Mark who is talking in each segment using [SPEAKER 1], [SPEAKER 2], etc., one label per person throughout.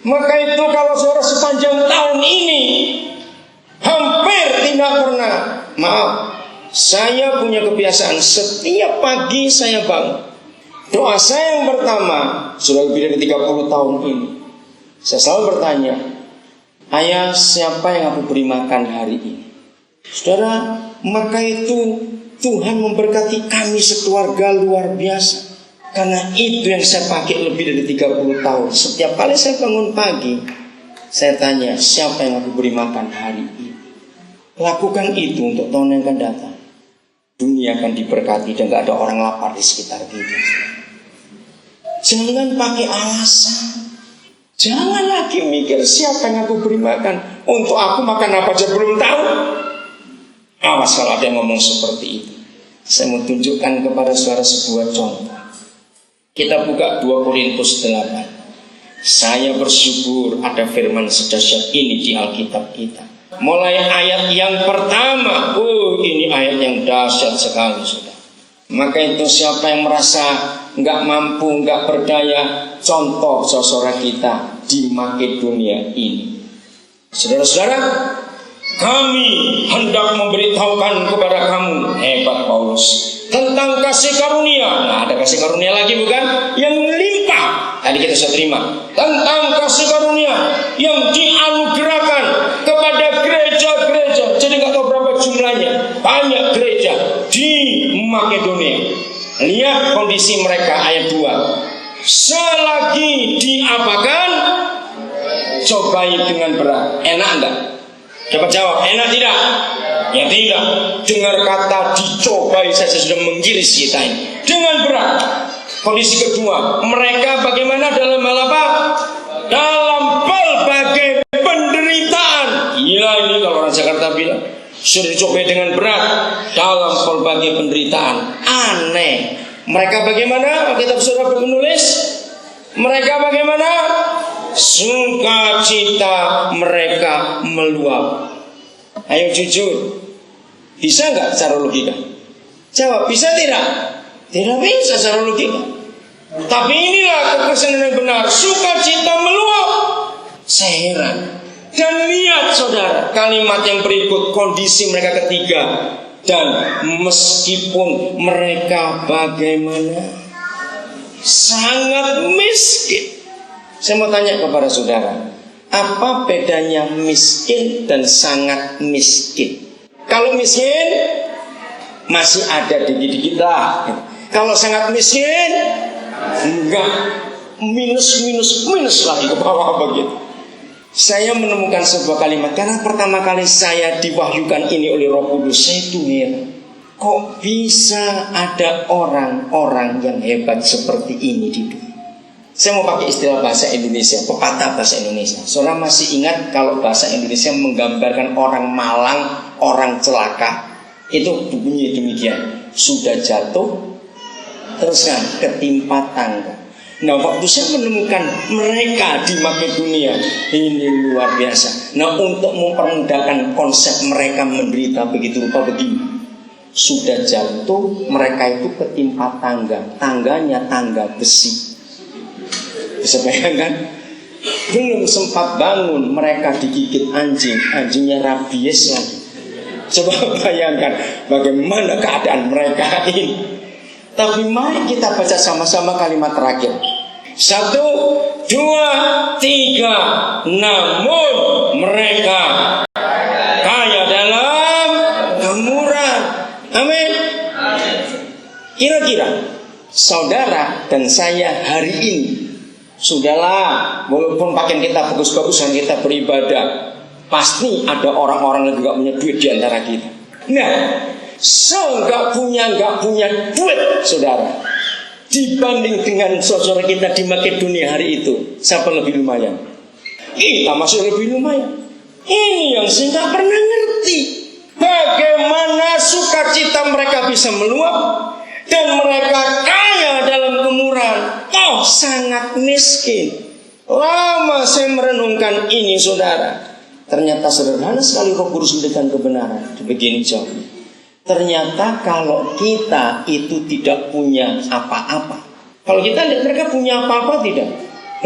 [SPEAKER 1] Maka itu kalau saudara sepanjang tahun ini hampir tidak pernah, maaf, saya punya kebiasaan setiap pagi saya bangun, doa saya yang pertama sudah lebih dari 30 tahun ini, saya selalu bertanya, ayah, siapa yang aku beri makan hari ini? Saudara, maka itu Tuhan memberkati kami sekeluarga luar biasa. Karena itu yang saya pakai lebih dari 30 tahun. Setiap kali saya bangun pagi, saya tanya, siapa yang aku beri makan hari ini? Lakukan itu untuk tahun yang akan datang. Dunia akan diberkati dan gak ada orang lapar di sekitar kita. Jangan pakai alasan. Jangan lagi mikir siapa yang aku beri makan. Untuk aku makan apa aja belum tahu. Awas kalau ada yang ngomong seperti itu. Saya mau tunjukkan kepada saudara sebuah contoh. Kita buka 2 Korintus 8. Saya bersyukur ada firman sedahsyat ini di Alkitab kita. Mulai ayat yang pertama. Ini ayat yang dahsyat sekali, saudara. Maka itu siapa yang merasa nggak mampu, nggak berdaya, contoh saudara kita di Makedonia ini. Saudara-saudara, kami hendak memberitahukan kepada kamu, hebat Paulus, tentang kasih karunia. Nah, ada kasih karunia lagi bukan? Yang melimpah. Tadi kita sudah terima. Tentang kasih karunia yang dianugerahkan kepada gereja-gereja. Jadi nggak tahu berapa jumlahnya. Banyak gereja di Makedonia. Lihat kondisi mereka ayat 2. Selagi diapakan? Cobai dengan berat. Enak enggak? Dapat jawab, enak tidak? Ya tidak. Dengar kata dicobai saja sudah menggiris kita ini. Dengan berat. Kondisi kedua, mereka bagaimana dalam hal apa? Dalam berbagai penderitaan. Gila ini kalau orang Jakarta bilang. Sudah dicobai dengan berat dalam berbagai penderitaan. Aneh. Mereka bagaimana? Kita sudah menulis. Mereka bagaimana? Sukacita mereka meluap. Ayo jujur, bisa nggak secara logika? Jawab, bisa tidak? Tidak bisa secara logika. Tapi inilah kekristenan yang benar. Sukacita meluap. Saya heran. Dan lihat saudara, kalimat yang berikut, kondisi mereka ketiga. Dan meskipun mereka bagaimana? Sangat miskin. Saya mau tanya kepada saudara, apa bedanya miskin dan sangat miskin? Kalau miskin masih ada dikit-dikit lah. Kalau sangat miskin enggak, minus lagi ke bawah begitu. Saya menemukan sebuah kalimat karena pertama kali saya diwahyukan ini oleh Roh Kudus. Saya tuh heran, kok bisa ada orang-orang yang hebat seperti ini di dunia. Saya mau pakai istilah bahasa Indonesia, pepatah bahasa Indonesia. Saudara masih ingat kalau bahasa Indonesia menggambarkan orang malang, orang celaka? Itu bunyi demikian. Sudah jatuh, terus kan ketimpa tangga. Nah, waktu saya menemukan mereka di Makedonia, ini luar biasa. Nah, untuk mempermudahkan konsep mereka menderita begitu rupa begini. Sudah jatuh, mereka itu ketimpa tangga. Tangganya tangga besi. Bisa bayangkan? Belum sempat bangun, mereka digigit anjing. Anjingnya rabies lagi. Coba bayangkan bagaimana keadaan mereka ini. Tapi mari kita baca sama-sama kalimat terakhir. 1, 2, 3. Namun mereka kaya dalam kemurahan. Amin. Kira-kira saudara dan saya hari ini, sudahlah, walaupun pakaian kita bagus-bagusan, kita beribadah, pasti ada orang-orang yang gak punya duit di antara kita. Nah, nggak punya duit, saudara, dibanding dengan saudara kita di Makedonia hari itu, siapa lebih lumayan? Kita masih lebih lumayan. Ini yang saya nggak pernah ngerti, bagaimana sukacita mereka bisa meluap dan mereka kaya dalam kemurahan, toh sangat miskin. Lama saya merenungkan ini, saudara. Ternyata sederhana sekali Roh Kudus memberikan kebenaran. Begini jawab. Ternyata kalau kita itu tidak punya apa-apa. Kalau kita lihat mereka punya apa-apa tidak?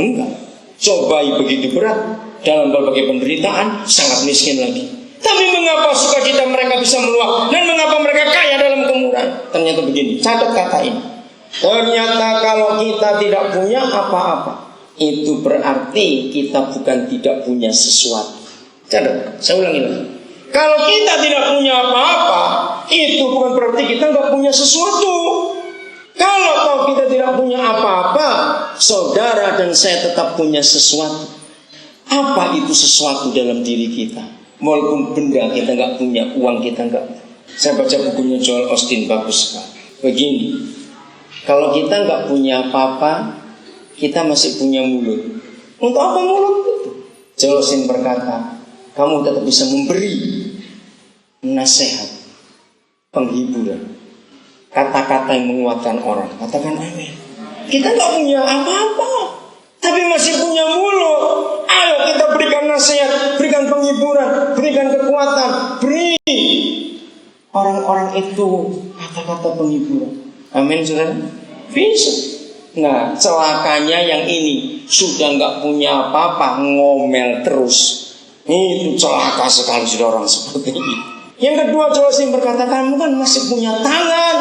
[SPEAKER 1] Enggak. cobai begitu berat, dalam berbagai penderitaan, sangat miskin lagi. Tapi mengapa sukacita mereka bisa meluap, dan mengapa mereka kaya dalam kemurahan? Ternyata begini, catat kata ini. Ternyata kalau kita tidak punya apa-apa, itu berarti kita bukan tidak punya sesuatu. Catat, saya ulangi lagi. Kalau kita tidak punya apa-apa, itu bukan berarti kita nggak punya sesuatu. Kalau kita tidak punya apa-apa, saudara dan saya tetap punya sesuatu. Apa itu sesuatu dalam diri kita? Walaupun benda kita nggak punya, uang kita nggak. Saya baca bukunya Joel Osteen, bagus sekali. Begini, kalau kita nggak punya apa-apa, kita masih punya mulut. Untuk apa mulut itu? Joel Osteen berkata, kamu tetap bisa memberi nasihat, penghiburan, kata-kata yang menguatkan orang. Katakan amin. Kita nggak punya apa-apa, tapi masih punya mulut. Ayo kita berikan nasihat, berikan penghiburan, berikan kekuatan, beri orang-orang itu kata-kata penghiburan. Amin, saudara? Bisa. Nah, celakanya yang ini sudah nggak punya apa-apa, ngomel terus. Itu celaka sekali sudah orang seperti ini. Yang kedua, Joel Osteen berkata, kamu kan masih punya tangan.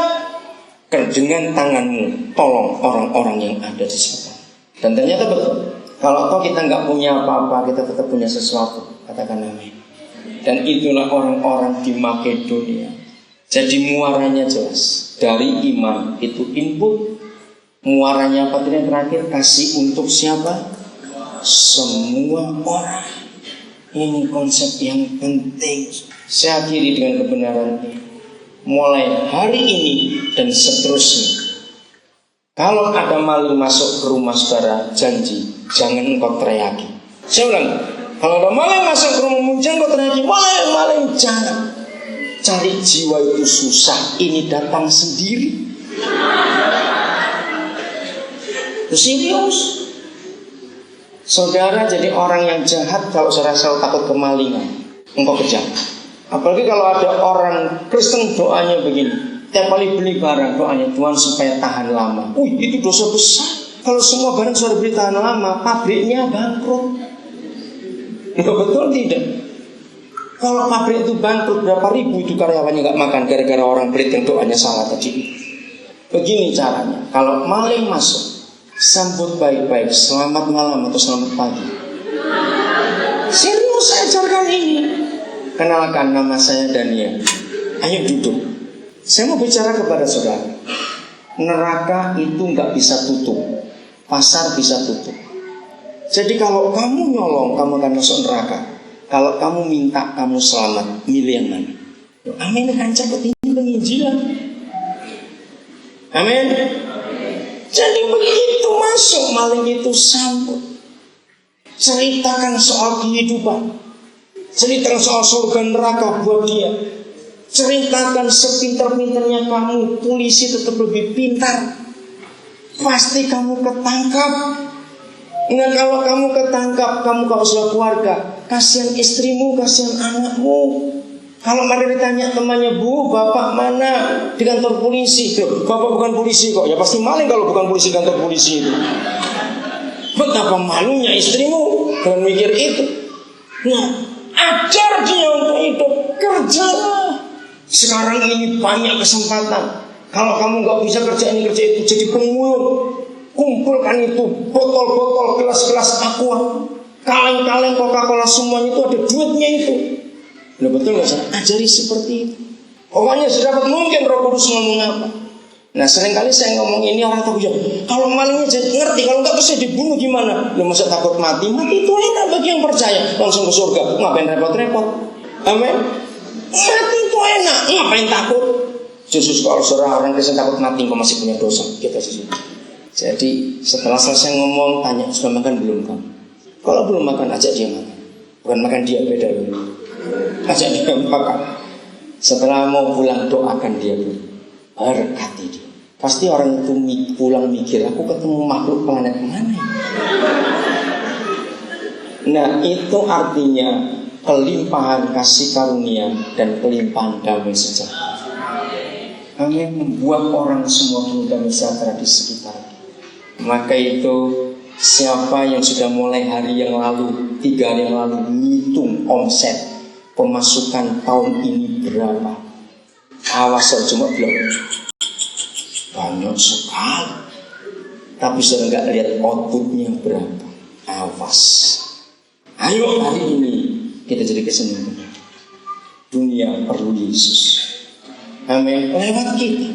[SPEAKER 1] Dengan tanganmu tolong orang-orang yang ada di sekitar. Dan ternyata betul. Kalau toh kita nggak punya apa-apa, kita tetap punya sesuatu. Katakan amin. Dan itulah orang-orang di Makedonia. Jadi muaranya jelas. Dari iman itu input. Muaranya apa tadi yang terakhir? Kasih untuk siapa? Semua orang. Ini konsep yang penting. Saya akhiri dengan kebenaran ini. Mulai hari ini dan seterusnya, kalau ada maling masuk ke rumah saudara, janji jangan engkau teriaki. Saya ulang, kalau ada maling masuk ke rumahmu, jangan engkau teriaki. Maling jangan. Cari jiwa itu susah. Ini datang sendiri. Itu serius. Saudara jadi orang yang jahat kalau saudara selalu takut kemalingan, engkau kejam. Apalagi kalau ada orang Kristen doanya begini, tiap kali beli barang doanya, Tuhan supaya tahan lama. Itu dosa besar. Kalau semua barang sudah beli tahan lama, pabriknya bangkrut. Betul tidak? Kalau pabrik itu bangkrut, berapa ribu itu karyawannya gak makan gara-gara orang pelit yang doanya salah tadi. Begini caranya, kalau maling masuk, sambut baik-baik, selamat malam atau selamat pagi. Serius saya ajarkan ini. Kenalkan, nama saya Daniel. Ayo duduk. Saya mau bicara kepada saudara. Neraka itu nggak bisa tutup, pasar bisa tutup. Jadi kalau kamu nyolong, kamu akan masuk neraka. Kalau kamu minta, kamu selamat. Milih yang mana? Amin, kan cepet ini penginjilan. Amin. Jadi begitu masuk, maling itu sambut. Ceritakan soal kehidupan. Ceritakan soal surga neraka buat dia. Ceritakan sepintar-pintarnya kamu, polisi tetap lebih pintar. Pasti kamu ketangkap. Nah, kalau kamu ketangkap, kamu kalau sudah keluarga, kasihan istrimu, kasihan anakmu. Kalau mari ditanya temannya, Bu, bapak mana? Di kantor polisi. Bapak bukan polisi kok. Ya pasti maling kalau bukan polisi kantor polisi itu. Betapa malunya istrimu dengan mikir itu. Nah, ajar dia untuk hidup, kerjalah. Sekarang ini banyak kesempatan. Kalau kamu nggak bisa kerja ini kerja itu, jadi pemulung. Kumpulkan itu botol-botol, gelas-gelas aqua, kaleng-kaleng Coca-Cola, semuanya itu ada duitnya itu. Nah, betul nggak sih? Ajari seperti itu. Pokoknya sedapat mungkin Roh Kudus ngomong apa. Nah, seringkali saya ngomong ini orang takut. Kalau malingnya jadi ngerti, kalau nggak bisa dibunuh gimana? Lu masa takut mati? Mati itu enak bagi yang percaya, langsung ke surga. Ngapain repot-repot? Amin. Mati itu enak, ngapain takut? Justru kalau seorang orang Kristen takut mati, kau masih punya dosa. Kita sih. Jadi setelah selesai ngomong, tanya sudah makan belum kamu? Kalau belum makan, ajak dia makan. Bukan makan dia, beda dulu. Ajak dia makan. Setelah mau pulang, doakan dia dulu, berkati dia. Pasti orang itu pulang mikir, aku ketemu makhluk planet mana ya? Nah, itu artinya kelimpahan kasih karunia dan kelimpahan damai sejahtera. Amin. Membuat orang semua damai sejahtera di sekitar. Maka itu Siapa yang sudah mulai hari yang lalu, 3 hari yang lalu, ngitung omset pemasukan tahun ini berapa? Awas cuma bilang banyak sekali, tapi sudah nggak lihat outputnya berapa. Awas. Ayo hari ini kita jadi kesenangan. Dunia perlu Yesus. Amin. Lewat kita.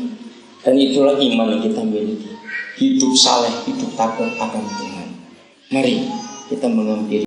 [SPEAKER 1] Dan itulah iman yang kita miliki. Hidup saleh, hidup takut akan Tuhan. Mari kita mengampiri.